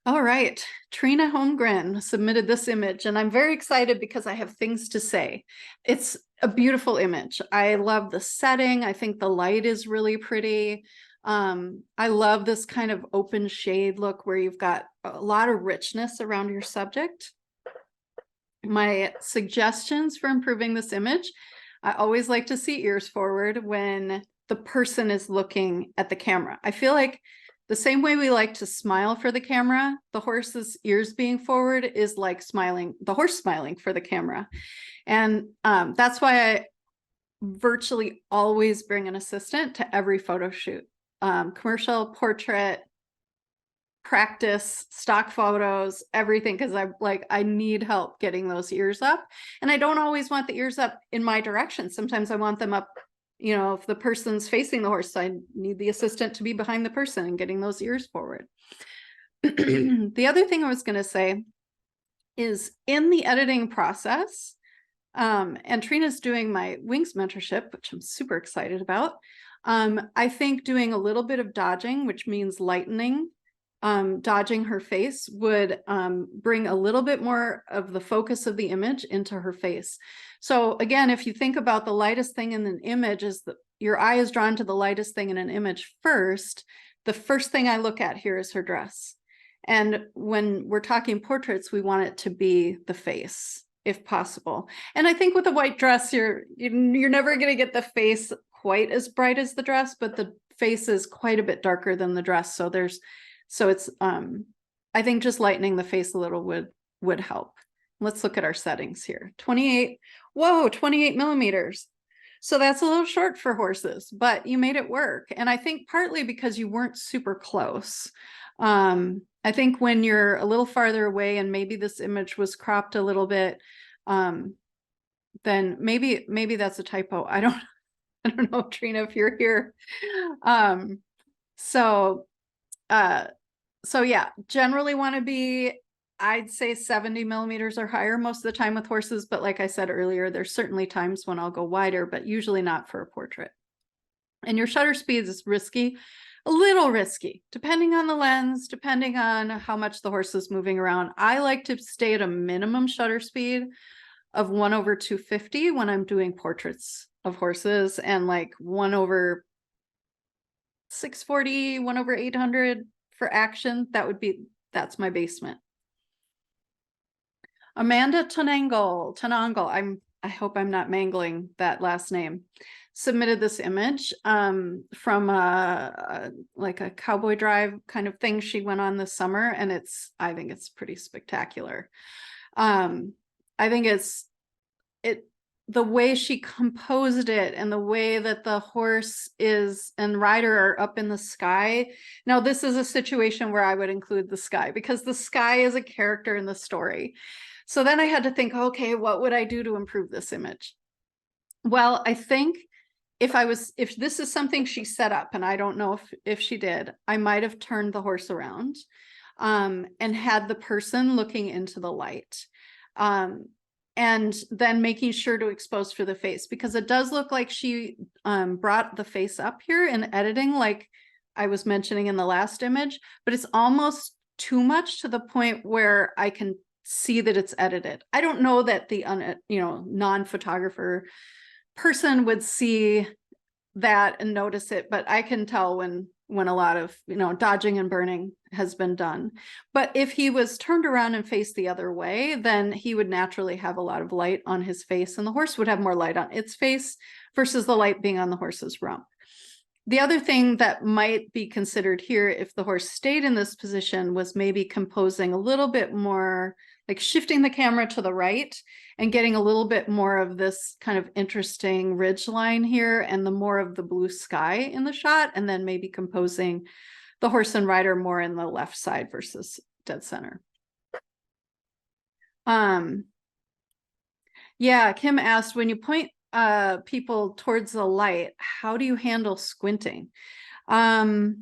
All right, Trina Holmgren submitted this image, and I'm very excited because I have things to say. It's a beautiful image. I love the setting. I think the light is really pretty. I love this kind of open shade look where you've got a lot of richness around your subject. My suggestions for improving this image, I always like to see ears forward when the person is looking at the camera. I feel like The same way we like to smile for the camera, the horse's ears being forward is like smiling, the horse smiling for the camera. And that's why I virtually always bring an assistant to every photo shoot, commercial, portrait, practice, stock photos, everything, because I need help getting those ears up. And I don't always want the ears up in my direction. Sometimes I want them up, you know, if the person's facing the horse, I need the assistant to be behind the person and getting those ears forward. The other thing I was going to say is in the editing process, and Trina's doing my wings mentorship, which I'm super excited about. I think doing a little bit of dodging, which means lightening, dodging her face would bring a little bit more of the focus of the image into her face. So again, if you think about the lightest thing in an image is that your eye is drawn to the lightest thing in an image first, the first thing I look at here is her dress. And when we're talking portraits, we want it to be the face, if possible. And I think with a white dress, you're never going to get the face quite as bright as the dress, but the face is quite a bit darker than the dress. So it's I think just lightening the face a little would help. Let's look at our settings here. 28 millimeters. So that's a little short for horses, but you made it work. And I think partly because you weren't super close. I think when you're a little farther away and maybe this image was cropped a little bit, then maybe that's a typo. I don't know, Trina, if you're here. So yeah, generally want to be, I'd say 70 millimeters or higher most of the time with horses. But like I said earlier, there's certainly times when I'll go wider, but usually not for a portrait. And your shutter speed is risky, a little risky, depending on the lens, depending on how much the horse is moving around. I like to stay at a minimum shutter speed of 1/250 when I'm doing portraits of horses, and like 1/640, 1/800 for action. That's my basement. Amanda Tanangle, I hope I'm not mangling that last name, submitted this image from like a cowboy drive kind of thing she went on this summer, and I think it's pretty spectacular. I think the way she composed it and the way that the horse and rider are up in the sky. Now, this is a situation where I would include the sky because the sky is a character in the story. So then I had to think, okay, what would I do to improve this image? Well, I think if this is something she set up, and I don't know if she did, I might have turned the horse around and had the person looking into the light. And then making sure to expose for the face, because it does look like she brought the face up here in editing, like I was mentioning in the last image, but it's almost too much to the point where I can see that it's edited. I don't know that the non-photographer person would see that and notice it, but I can tell when a lot of dodging and burning has been done. But if he was turned around and faced the other way, then he would naturally have a lot of light on his face, and the horse would have more light on its face versus the light being on the horse's rump. The other thing that might be considered here, if the horse stayed in this position, was maybe composing a little bit more, like shifting the camera to the right and getting a little bit more of this kind of interesting ridge line here and the more of the blue sky in the shot, and then maybe composing the horse and rider more in the left side versus dead center. Yeah, Kim asked, when you point people towards the light, how do you handle squinting? I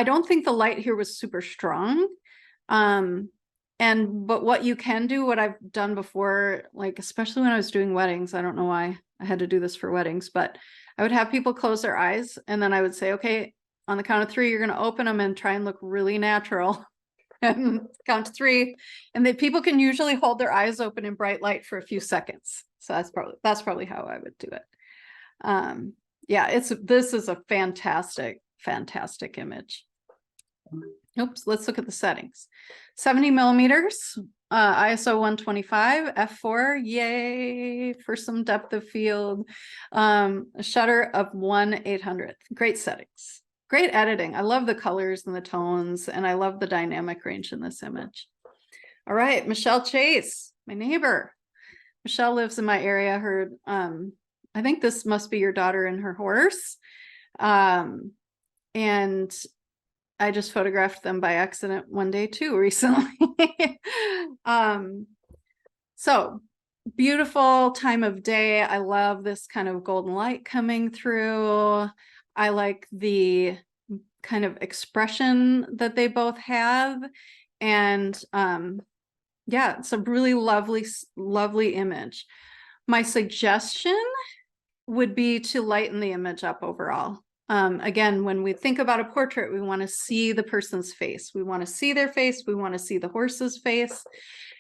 don't think the light here was super strong. But what you can do, what I've done before, like especially when I was doing weddings, I don't know why I had to do this for weddings, but I would have people close their eyes and then I would say, okay, on the count of 3, you're going to open them and try and look really natural. And count to 3, and people can usually hold their eyes open in bright light for a few seconds. So that's probably how I would do it. Yeah, this is a fantastic image. Oops, let's look at the settings. 70 millimeters, ISO 125, f4, yay for some depth of field, a shutter of 1/800th. Great settings, great editing. I love the colors and the tones, and I love the dynamic range in this image. All right, Michelle Chase, my neighbor. Michelle lives in my area. Her, I think this must be your daughter and her horse. And I just photographed them by accident one day too recently. So beautiful time of day. I love this kind of golden light coming through. I like the kind of expression that they both have. And yeah, it's a really lovely image. My suggestion would be to lighten the image up overall. Again, when we think about a portrait, we want to see the person's face. We want to see their face. We want to see the horse's face.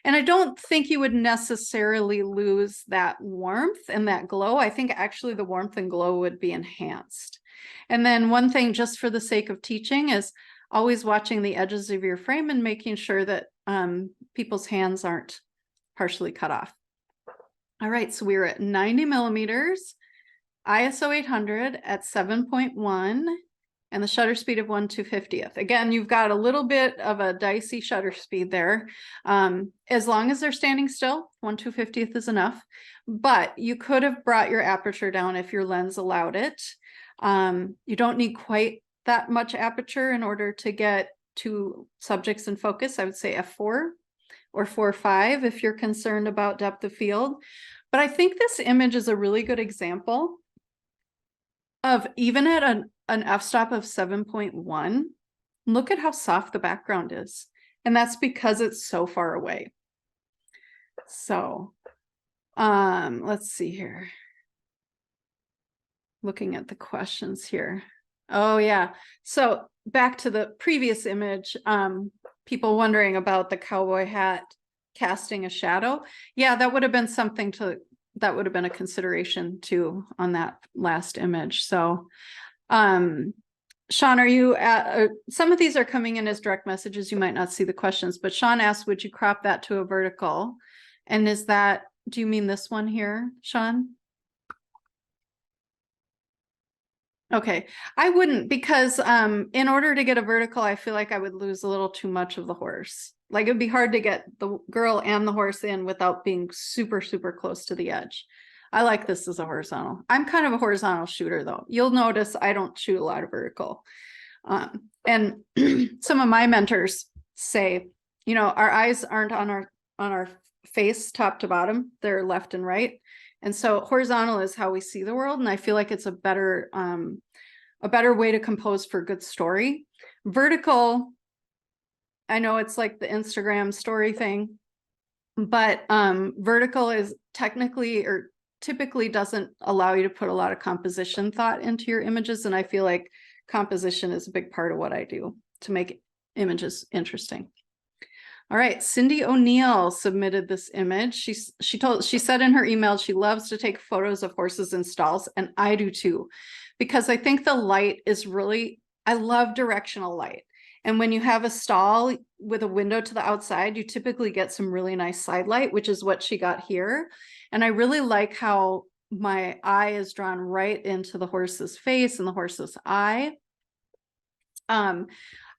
And I don't think you would necessarily lose that warmth and that glow. I think actually the warmth and glow would be enhanced. And then one thing, just for the sake of teaching, is always watching the edges of your frame and making sure that people's hands aren't partially cut off. All right, so we're at 90 millimeters, ISO 800 at 7.1, and the shutter speed of 1/250th. Again, you've got a little bit of a dicey shutter speed there. As long as they're standing still, 1/250th is enough, but you could have brought your aperture down if your lens allowed it. You don't need quite that much aperture in order to get two subjects in focus. I would say f4 or 4.5 if you're concerned about depth of field. But I think this image is a really good example of, even at an f-stop of 7.1, look at how soft the background is. And that's because it's so far away. So let's see here. Looking at the questions here. Oh yeah, so back to the previous image, people wondering about the cowboy hat casting a shadow. Yeah, that would have been something that would have been a consideration too on that last image. So Sean, are you at, some of these are coming in as direct messages, you might not see the questions, but Sean asked, would you crop that to a vertical? And is that, do you mean this one here, Sean? Okay, I wouldn't, because in order to get a vertical, I feel like I would lose a little too much of the horse. Like it'd be hard to get the girl and the horse in without being super, super close to the edge. I like this as a horizontal. I'm kind of a horizontal shooter though. You'll notice I don't shoot a lot of vertical. And some of my mentors say, you know, our eyes aren't on our face top to bottom, they're left and right. And so horizontal is how we see the world. And I feel like it's a better way to compose for good story. Vertical, I know it's like the Instagram story thing, but vertical is technically or typically doesn't allow you to put a lot of composition thought into your images. And I feel like composition is a big part of what I do to make images interesting. All right, Cindy O'Neill submitted this image. She said in her email she loves to take photos of horses in stalls, and I do too, because I think the light is really, I love directional light. And when you have a stall with a window to the outside, you typically get some really nice side light, which is what she got here. And I really like how my eye is drawn right into the horse's face and the horse's eye.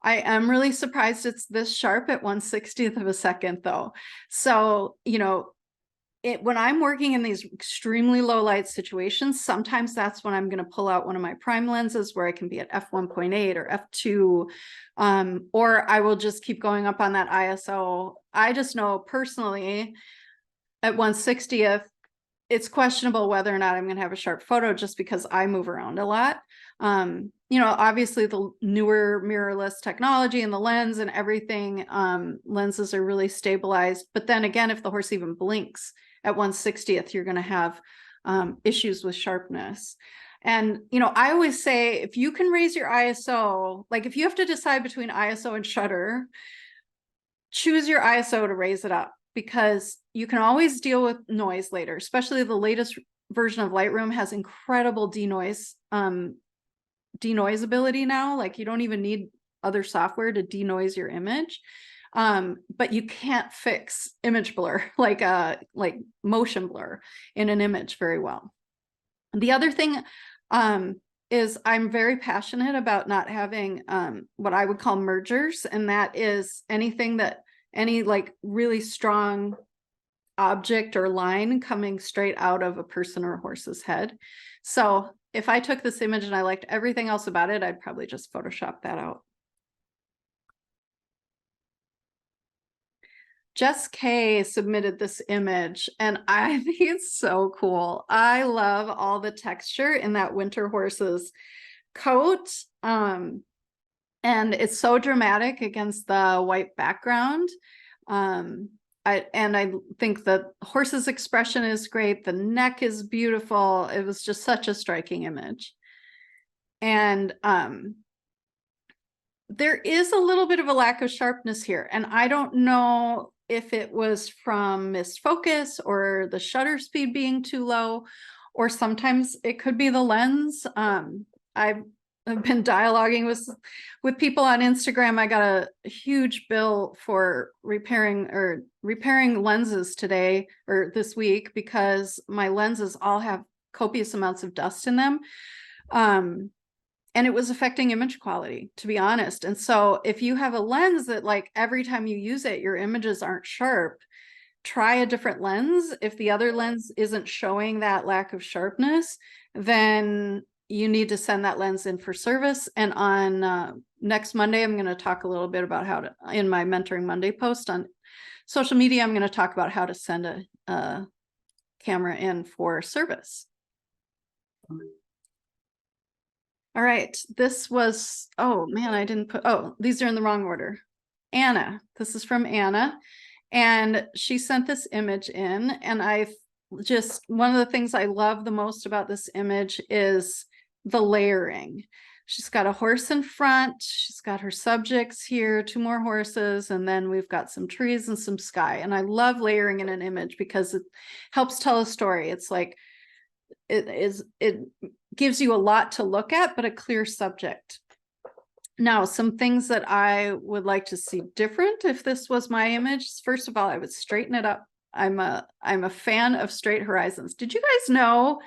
I am really surprised it's this sharp at 1/60th of a second though. So, you know, when I'm working in these extremely low light situations, sometimes that's when I'm going to pull out one of my prime lenses where I can be at f1.8 or f2, or I will just keep going up on that ISO. I just know personally at 1/60th, it's questionable whether or not I'm going to have a sharp photo just because I move around a lot. You know, obviously the newer mirrorless technology and the lens and everything, lenses are really stabilized. But then again, if the horse even blinks at 1/60th, you're going to have issues with sharpness. And, you know, I always say, if you can raise your ISO, like if you have to decide between ISO and shutter, choose your ISO to raise it up, because you can always deal with noise later, especially the latest version of Lightroom has incredible denoise ability now. Like you don't even need other software to denoise your image. But you can't fix image blur, like motion blur in an image very well. The other thing is I'm very passionate about not having what I would call mergers, and that is anything that any like really strong object or line coming straight out of a person or a horse's head. So if I took this image and I liked everything else about it, I'd probably just Photoshop that out. Jess K submitted this image and I think it's so cool. I love all the texture in that winter horse's coat. And it's so dramatic against the white background. I think the horse's expression is great. The neck is beautiful. It was just such a striking image. And there is a little bit of a lack of sharpness here. And I don't know if it was from missed focus or the shutter speed being too low, or sometimes it could be the lens. I've been dialoguing with people on Instagram. I got a huge bill for repairing lenses today or this week because my lenses all have copious amounts of dust in them. And it was affecting image quality, to be honest. And so if you have a lens that like every time you use it, your images aren't sharp, try a different lens. If the other lens isn't showing that lack of sharpness, then you need to send that lens in for service. And on next Monday, I'm going to talk a little bit about how to, in my Mentoring Monday post on social media, I'm going to talk about how to send a camera in for service. All right, this was, oh man, I didn't put, oh, these are in the wrong order. Anna, this is from Anna. And she sent this image in, and one of the things I love the most about this image is the layering. She's got a horse in front, she's got her subjects here, 2 more horses, and then we've got some trees and some sky. And I love layering in an image because it helps tell a story. It's like, it gives you a lot to look at, but a clear subject. Now, some things that I would like to see different if this was my image. First of all, I would straighten it up. I'm a fan of straight horizons. Did you guys know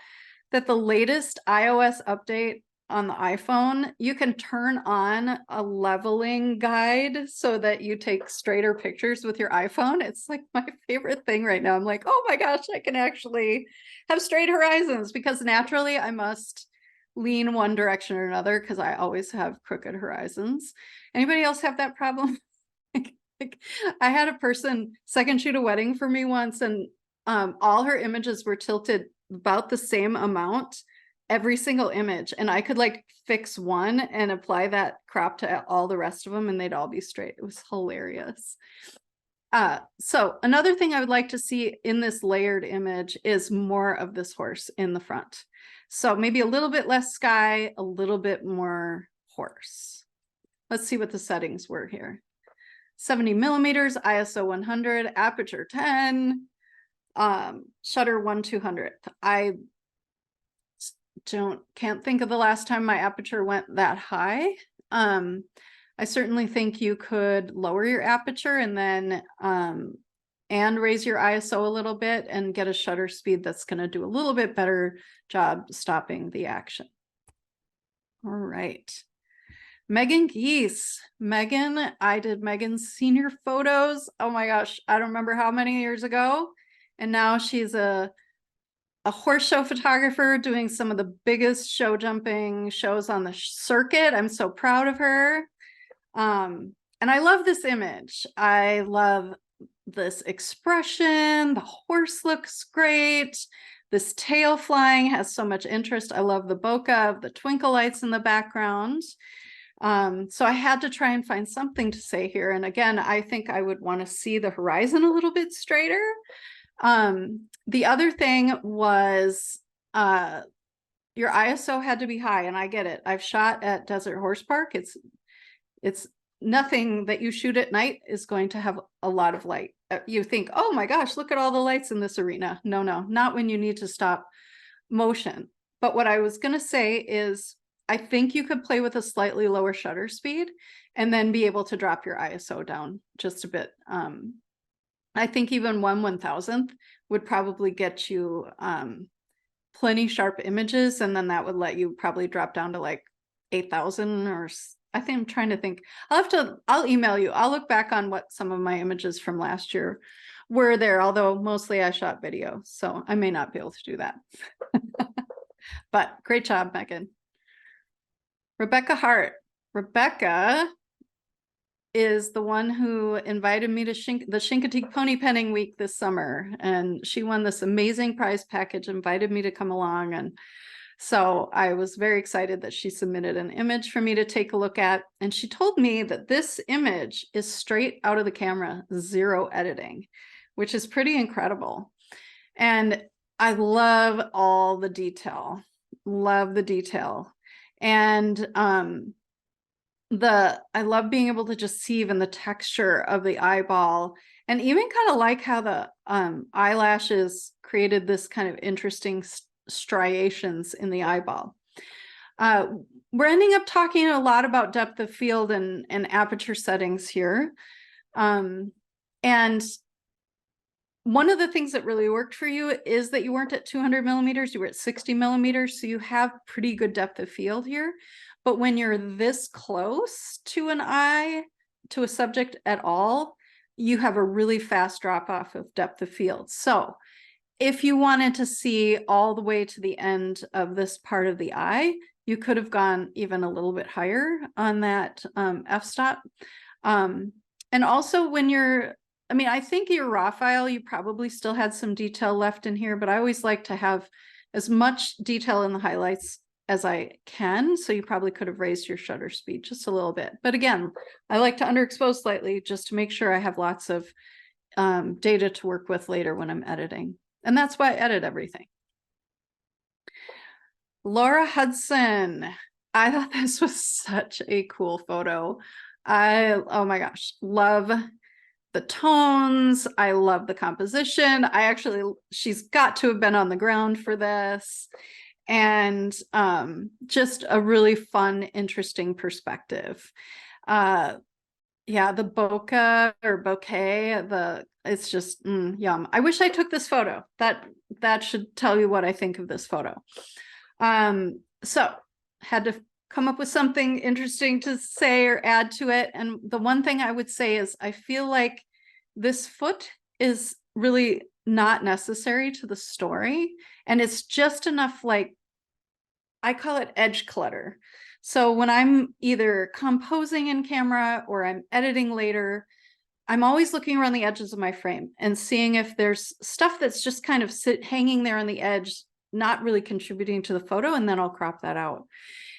that the latest iOS update on the iPhone, you can turn on a leveling guide so that you take straighter pictures with your iPhone? It's like my favorite thing right now. I'm like, oh my gosh, I can actually have straight horizons, because naturally I must lean one direction or another because I always have crooked horizons. Anybody else have that problem? I had a person second shoot a wedding for me once, and all her images were tilted about the same amount every single image, and I could like fix one and apply that crop to all the rest of them and they'd all be straight. It was hilarious. So another thing I would like to see in this layered image is more of this horse in the front. So maybe a little bit less sky, a little bit more horse. Let's see what the settings were here. 70 millimeters, ISO 100, aperture 10, shutter 1/200. I can't think of the last time my aperture went that high. I certainly think you could lower your aperture and then and raise your ISO a little bit and get a shutter speed that's going to do a little bit better job stopping the action. All right. Megan Geese. Megan, I did Megan's senior photos. Oh my gosh, I don't remember how many years ago. And now she's a horse show photographer doing some of the biggest show jumping shows on the circuit. I'm so proud of her. And I love this image. I love this expression. The horse looks great. This tail flying has so much interest. I love the bokeh of the twinkle lights in the background. So I had to try and find something to say here. And again, I think I would want to see the horizon a little bit straighter. The other thing was your ISO had to be high, and I get it. I've shot at Desert Horse Park. It's nothing that you shoot at night is going to have a lot of light. You think, oh my gosh, look at all the lights in this arena. No, not when you need to stop motion. But what I was going to say is I think you could play with a slightly lower shutter speed and then be able to drop your ISO down just a bit. I think even 1/1000th would probably get you plenty sharp images, and then that would let you probably drop down to like 8,000 or I think I'm trying to think. I'll email you. I'll look back on what some of my images from last year were there, although mostly I shot video, so I may not be able to do that. But great job, Megan. Rebecca Hart. Rebecca is the one who invited me to the Chincoteague Pony Penning Week this summer, and she won this amazing prize package, invited me to come along, and so I was very excited that she submitted an image for me to take a look at, and she told me that this image is straight out of the camera, 0 editing, which is pretty incredible. And I love all the detail, love the detail. And I love being able to just see even the texture of the eyeball, and even kind of like how the eyelashes created this kind of interesting striations in the eyeball. We're ending up talking a lot about depth of field and aperture settings here. And one of the things that really worked for you is that you weren't at 200 millimeters, you were at 60 millimeters. So you have pretty good depth of field here. But when you're this close to an eye, to a subject at all, you have a really fast drop off of depth of field. So if you wanted to see all the way to the end of this part of the eye, you could have gone even a little bit higher on that f-stop. And also when I think your raw file, you probably still had some detail left in here, but I always like to have as much detail in the highlights as I can. So you probably could have raised your shutter speed just a little bit. But again, I like to underexpose slightly just to make sure I have lots of data to work with later when I'm editing. And that's why I edit everything. Laura Hudson. I thought this was such a cool photo. Oh my gosh, love the tones. I love the composition. She's got to have been on the ground for this. And just a really fun, interesting perspective. Yeah, the bokeh or bouquet, it's just yum. I wish I took this photo. That should tell you what I think of this photo. So had to come up with something interesting to say or add to it. And the one thing I would say is I feel like this foot is really not necessary to the story. And it's just enough, like, I call it edge clutter. So when I'm either composing in camera or I'm editing later, I'm always looking around the edges of my frame and seeing if there's stuff that's just kind of hanging there on the edge, not really contributing to the photo, and then I'll crop that out.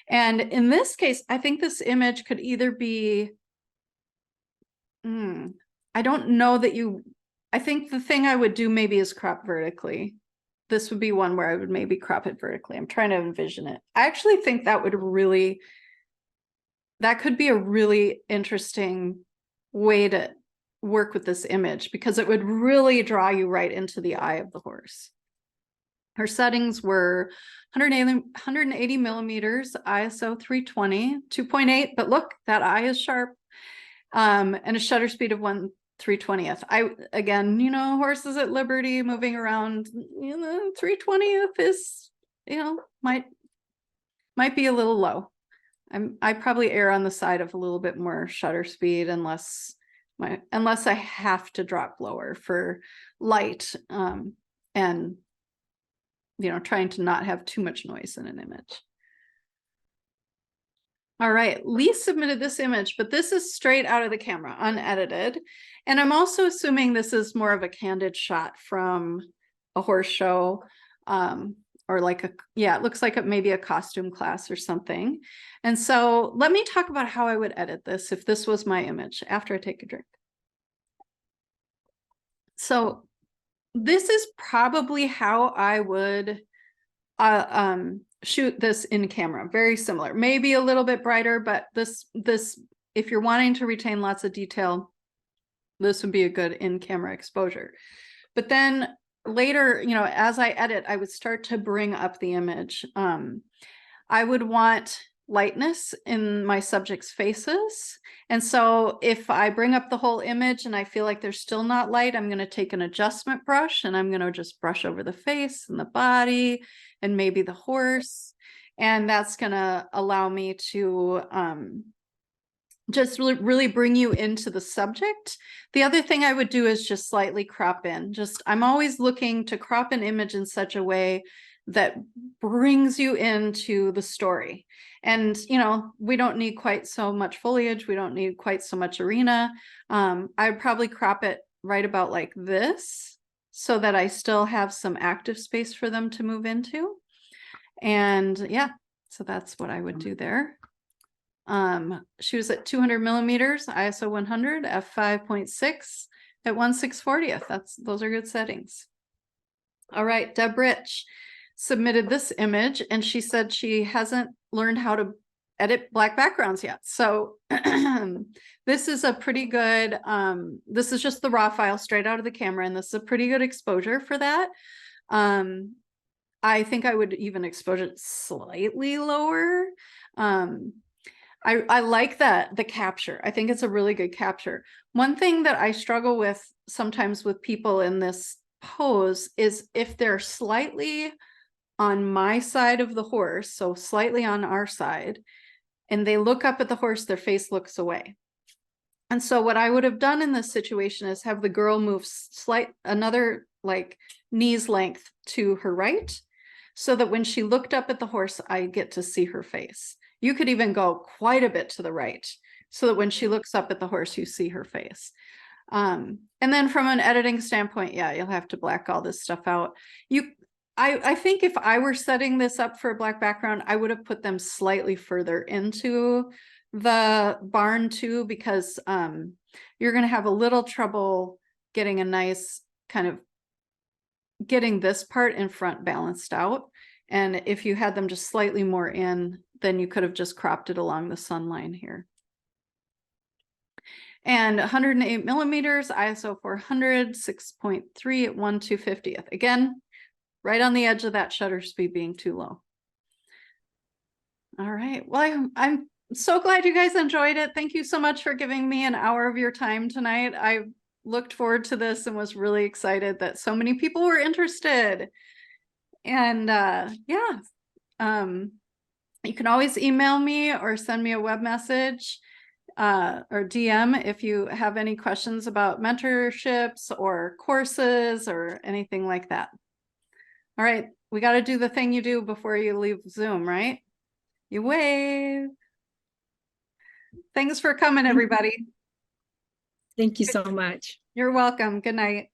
And in this case, I think this image could either be, I don't know that I think the thing I would do maybe is crop vertically. This would be one where I would maybe crop it vertically. I'm trying to envision it. I actually think that could be a really interesting way to work with this image, because it would really draw you right into the eye of the horse. Her settings were 180 millimeters, ISO 320, 2.8, but look, that eye is sharp, and a shutter speed of 1/320th. Again, horses at liberty moving around, 3/20th is, might be a little low. I probably err on the side of a little bit more shutter speed unless I have to drop lower for light, and trying to not have too much noise in an image. All right, Lee submitted this image, but this is straight out of the camera, unedited. And I'm also assuming this is more of a candid shot from a horse show, or it looks like maybe a costume class or something. And so let me talk about how I would edit this if this was my image after I take a drink. So this is probably how I would shoot this in camera. Very similar, maybe a little bit brighter, but this, if you're wanting to retain lots of detail, this would be a good in-camera exposure. But then later, as I edit, I would start to bring up the image. I would want lightness in my subject's faces. And so if I bring up the whole image and I feel like they're still not light, I'm going to take an adjustment brush and I'm going to just brush over the face and the body and maybe the horse. And that's going to allow me to just really bring you into the subject. The other thing I would do is just slightly crop in. I'm always looking to crop an image in such a way that brings you into the story. And, you know, we don't need quite so much foliage. We don't need quite so much arena. I'd probably crop it right about like this so that I still have some active space for them to move into. And yeah, so that's what I would do there. She was at 200 millimeters, ISO 100, f5.6 at 1/640th. Those are good settings. All right, Deb Rich submitted this image and she said she hasn't learned how to edit black backgrounds yet. So this is a pretty good, this is just the raw file straight out of the camera, and this is a pretty good exposure for that. I think I would even expose it slightly lower. I like the capture. I think it's a really good capture. One thing that I struggle with sometimes with people in this pose is if they're slightly on my side of the horse, so slightly on our side, and they look up at the horse, their face looks away. And so what I would have done in this situation is have the girl move another like knee's length to her right, so that when she looked up at the horse, I get to see her face. You could even go quite a bit to the right so that when she looks up at the horse, you see her face. And then from an editing standpoint, yeah, you'll have to black all this stuff out. I think if I were setting this up for a black background, I would have put them slightly further into the barn too, because you're going to have a little trouble getting a nice kind of getting this part in front balanced out. And if you had them just slightly more in, then you could have just cropped it along the sun line here. And 108 millimeters, ISO 400, 6.3 at 1/250th. Again, right on the edge of that shutter speed being too low. All right, well, I'm so glad you guys enjoyed it. Thank you so much for giving me an hour of your time tonight. I looked forward to this and was really excited that so many people were interested. And yeah, you can always email me or send me a web message or DM if you have any questions about mentorships or courses or anything like that. All right, we got to do the thing you do before you leave Zoom, right? You wave. Thanks for coming, everybody. Thank you so much. You're welcome. Good night.